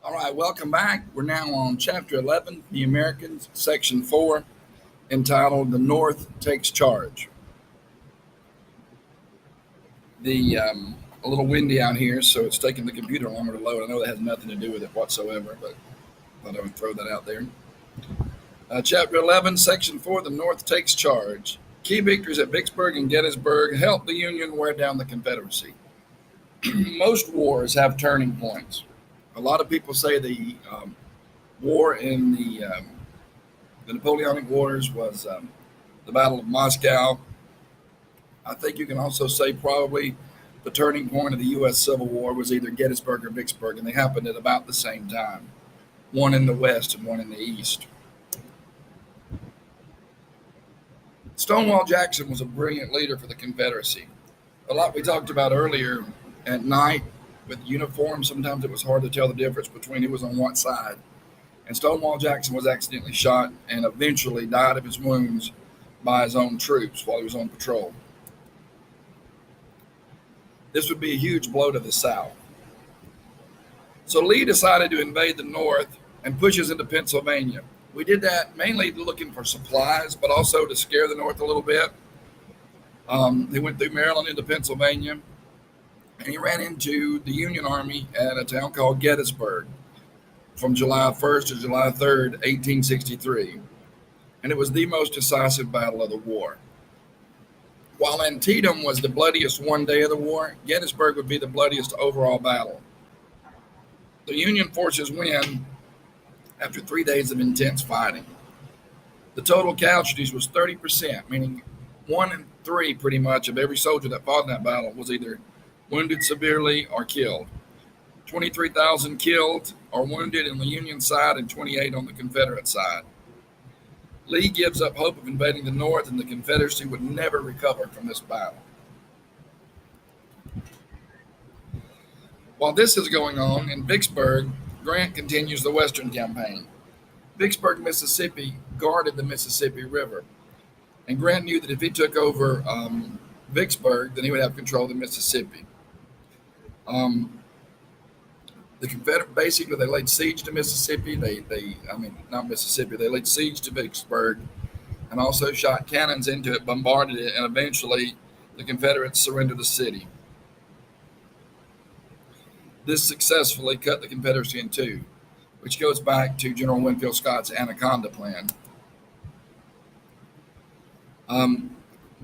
All right, welcome back. We're now on Chapter 11, The Americans, Section 4, entitled The North Takes Charge. A little windy out here, so it's taking the computer longer to load. I know that has nothing to do with it whatsoever, but thought I would throw that out there. Chapter 11, Section 4, The North Takes Charge. Key victories at Vicksburg and Gettysburg helped the Union wear down the Confederacy. Most wars have turning points. A lot of people say the war in the Napoleonic Wars was the Battle of Moscow. I think you can also say probably the turning point of the U.S. Civil War was either Gettysburg or Vicksburg, and they happened at about the same time, one in the West and one in the East. Stonewall Jackson was a brilliant leader for the Confederacy. A lot we talked about earlier at night with uniforms, sometimes it was hard to tell the difference between who was on what side. And Stonewall Jackson was accidentally shot and eventually died of his wounds by his own troops while he was on patrol. This would be a huge blow to the South. So Lee decided to invade the North and pushes into Pennsylvania. We did that mainly looking for supplies, but also to scare the North a little bit. They went through Maryland into Pennsylvania, and he ran into the Union Army at a town called Gettysburg from July 1st to July 3rd, 1863. And it was the most decisive battle of the war. While Antietam was the bloodiest one day of the war, Gettysburg would be the bloodiest overall battle. The Union forces win after 3 days of intense fighting. The total casualties was 30%, meaning 1 in 3 pretty much of every soldier that fought in that battle was either wounded severely or killed. 23,000 killed or wounded on the Union side and 28 on the Confederate side. Lee gives up hope of invading the North, and the Confederacy would never recover from this battle. While this is going on, in Vicksburg, Grant continues the Western campaign. Vicksburg, Mississippi guarded the Mississippi River, and Grant knew that if he took over Vicksburg, then he would have control of the Mississippi. The Confederate basically they laid siege to Mississippi. They laid siege to Vicksburg, and also shot cannons into it, bombarded it, and eventually the Confederates surrendered the city. This successfully cut the Confederacy in two, which goes back to General Winfield Scott's Anaconda Plan.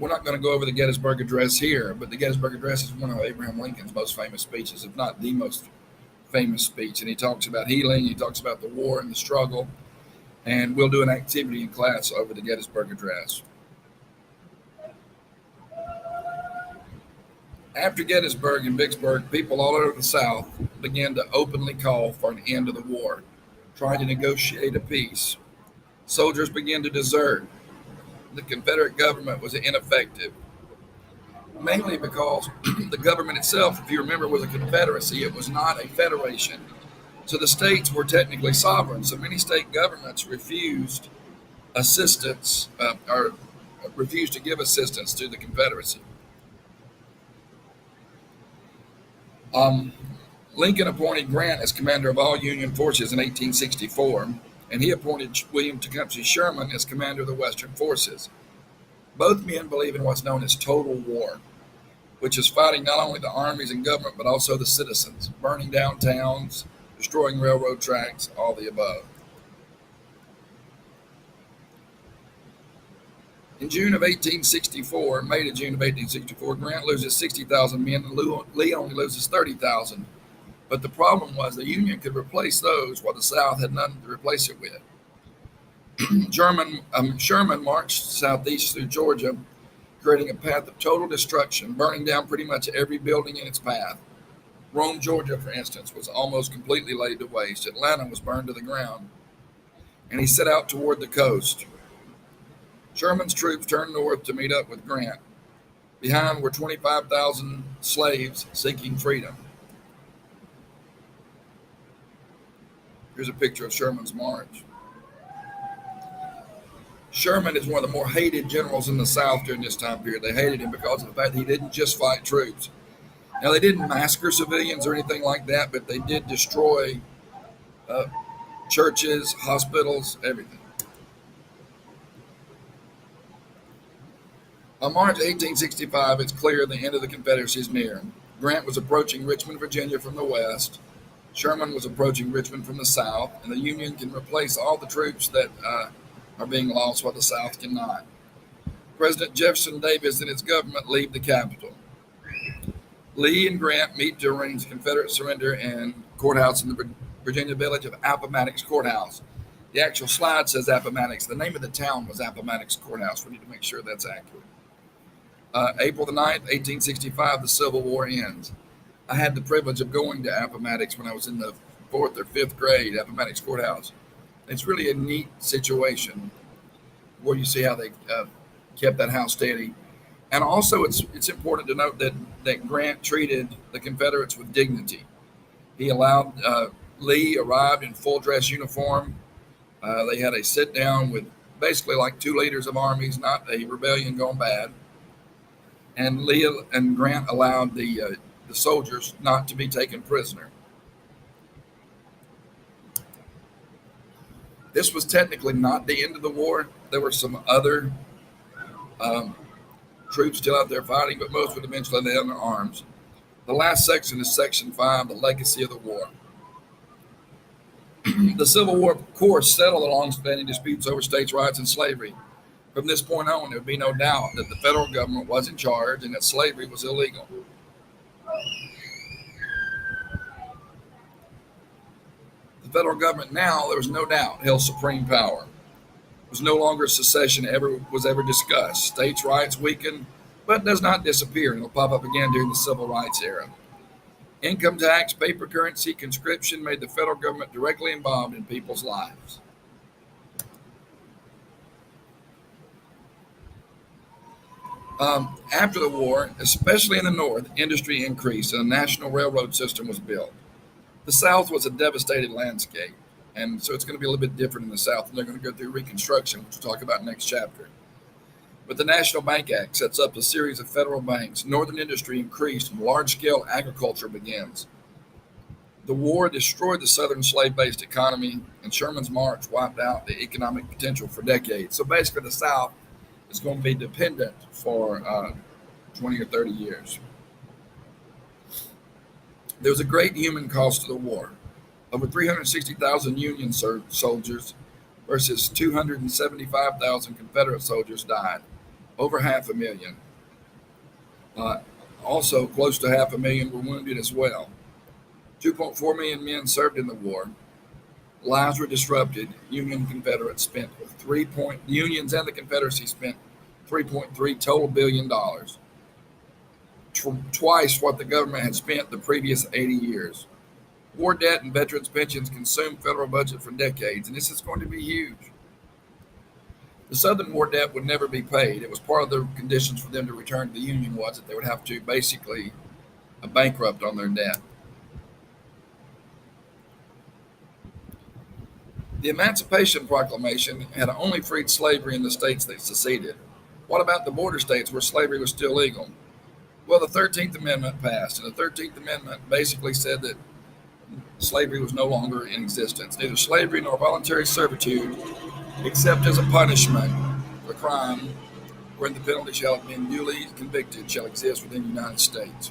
We're not going to go over the Gettysburg Address here, but the Gettysburg Address is one of Abraham Lincoln's most famous speeches, if not the most famous speech. And he talks about healing, he talks about the war and the struggle, and we'll do an activity in class over the Gettysburg Address. After Gettysburg and Vicksburg, people all over the South began to openly call for an end to the war, trying to negotiate a peace. Soldiers began to desert. The Confederate government was ineffective, mainly because the government itself, if you remember, was a confederacy. It was not a federation. So the states were technically sovereign. So many state governments refused assistance or refused to give assistance to the Confederacy. Lincoln appointed Grant as commander of all Union forces in 1864, and he appointed William Tecumseh Sherman as commander of the Western forces. Both men believe in what's known as total war, which is fighting not only the armies and government, but also the citizens, burning down towns, destroying railroad tracks, all the above. In June of 1864, May to June of 1864, Grant loses 60,000 men and Lee only loses 30,000. But the problem was the Union could replace those while the South had nothing to replace it with. Sherman marched southeast through Georgia, creating a path of total destruction, burning down pretty much every building in its path. Rome, Georgia, for instance, was almost completely laid to waste. Atlanta was burned to the ground. And he set out toward the coast. Sherman's troops turned north to meet up with Grant. Behind were 25,000 slaves seeking freedom. Here's a picture of Sherman's march. Sherman is one of the more hated generals in the South during this time period. They hated him because of the fact that he didn't just fight troops. Now, they didn't massacre civilians or anything like that, but they did destroy uh, churches, hospitals, everything. On March 1865, it's clear the end of the Confederacy is near. Grant was approaching Richmond, Virginia from the west. Sherman was approaching Richmond from the south, and the Union can replace all the troops that are being lost while the South cannot. President Jefferson Davis and his government leave the capital. Lee and Grant meet to arrange Confederate surrender and courthouse in the Virginia village of Appomattox Courthouse. The actual slide says Appomattox. The name of the town was Appomattox Courthouse. We need to make sure that's accurate. April the 9th, 1865, the Civil War ends. I had the privilege of going to Appomattox when I was in the 4th or 5th grade, Appomattox Courthouse. It's really a neat situation where you see how they kept that house steady. And also, it's important to note that Grant treated the Confederates with dignity. He allowed Lee arrived in full dress uniform. They had a sit down with basically like two leaders of armies, not a rebellion gone bad. And Lee and Grant allowed the soldiers not to be taken prisoner. This was technically not the end of the war. There were some other troops still out there fighting, but most would eventually lay down their arms. The last section is Section 5, the legacy of the war. The Civil War, of course, settled the long-standing disputes over states' rights and slavery. From this point on, there would be no doubt that the federal government was in charge and that slavery was illegal. The federal government now, there was no doubt, held supreme power. It was no longer secession was ever discussed. States' rights weakened, but does not disappear, and will pop up again during the civil rights era. Income tax, paper currency, conscription made the federal government directly involved in people's lives. After the war, especially in the North, industry increased and a national railroad system was built. The South was a devastated landscape, and so it's going to be a little bit different in the South, and they're going to go through Reconstruction, which we'll talk about next chapter. But the National Bank Act sets up a series of federal banks. Northern industry increased, and large-scale agriculture begins. The war destroyed the Southern slave-based economy, and Sherman's march wiped out the economic potential for decades. So basically, the South is going to be dependent for 20 or 30 years. There was a great human cost to the war. Over 360,000 Union soldiers versus 275,000 Confederate soldiers died. Over 500,000. Also, close to 500,000 were wounded as well. 2.4 million men served in the war. Lives were disrupted. Unions and the Confederacy spent $3.3 total billion, twice what the government had spent the previous 80 years. War debt and veterans' pensions consumed federal budget for decades, and this is going to be huge. The Southern war debt would never be paid. It was part of the conditions for them to return to the Union was that they would have to basically bankrupt on their debt. The Emancipation Proclamation had only freed slavery in the states that seceded. What about the border states where slavery was still legal? Well, the 13th Amendment passed, and the 13th Amendment basically said that slavery was no longer in existence. Neither slavery nor voluntary servitude, except as a punishment for crime wherein the penalty shall have been duly convicted, shall exist within the United States.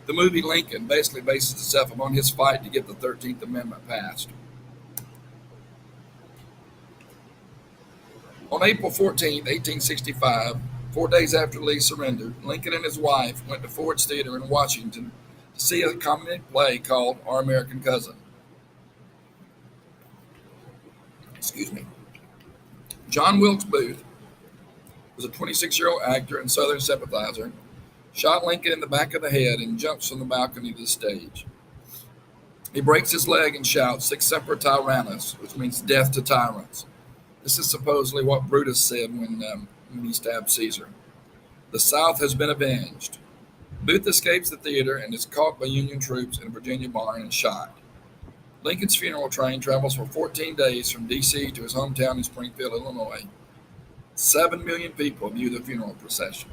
The movie Lincoln basically bases itself upon his fight to get the 13th Amendment passed. On April 14, 1865, 4 days after Lee surrendered, Lincoln and his wife went to Ford's Theater in Washington to see a comedy play called Our American Cousin. John Wilkes Booth was a 26-year-old actor and Southern sympathizer, shot Lincoln in the back of the head and jumps from the balcony to the stage. He breaks his leg and shouts, Sic semper tyrannis, which means death to tyrants. This is supposedly what Brutus said when he stabbed Caesar. The South has been avenged. Booth escapes the theater and is caught by Union troops in a Virginia barn and shot. Lincoln's funeral train travels for 14 days from D.C. to his hometown in Springfield, Illinois. 7 million people view the funeral procession.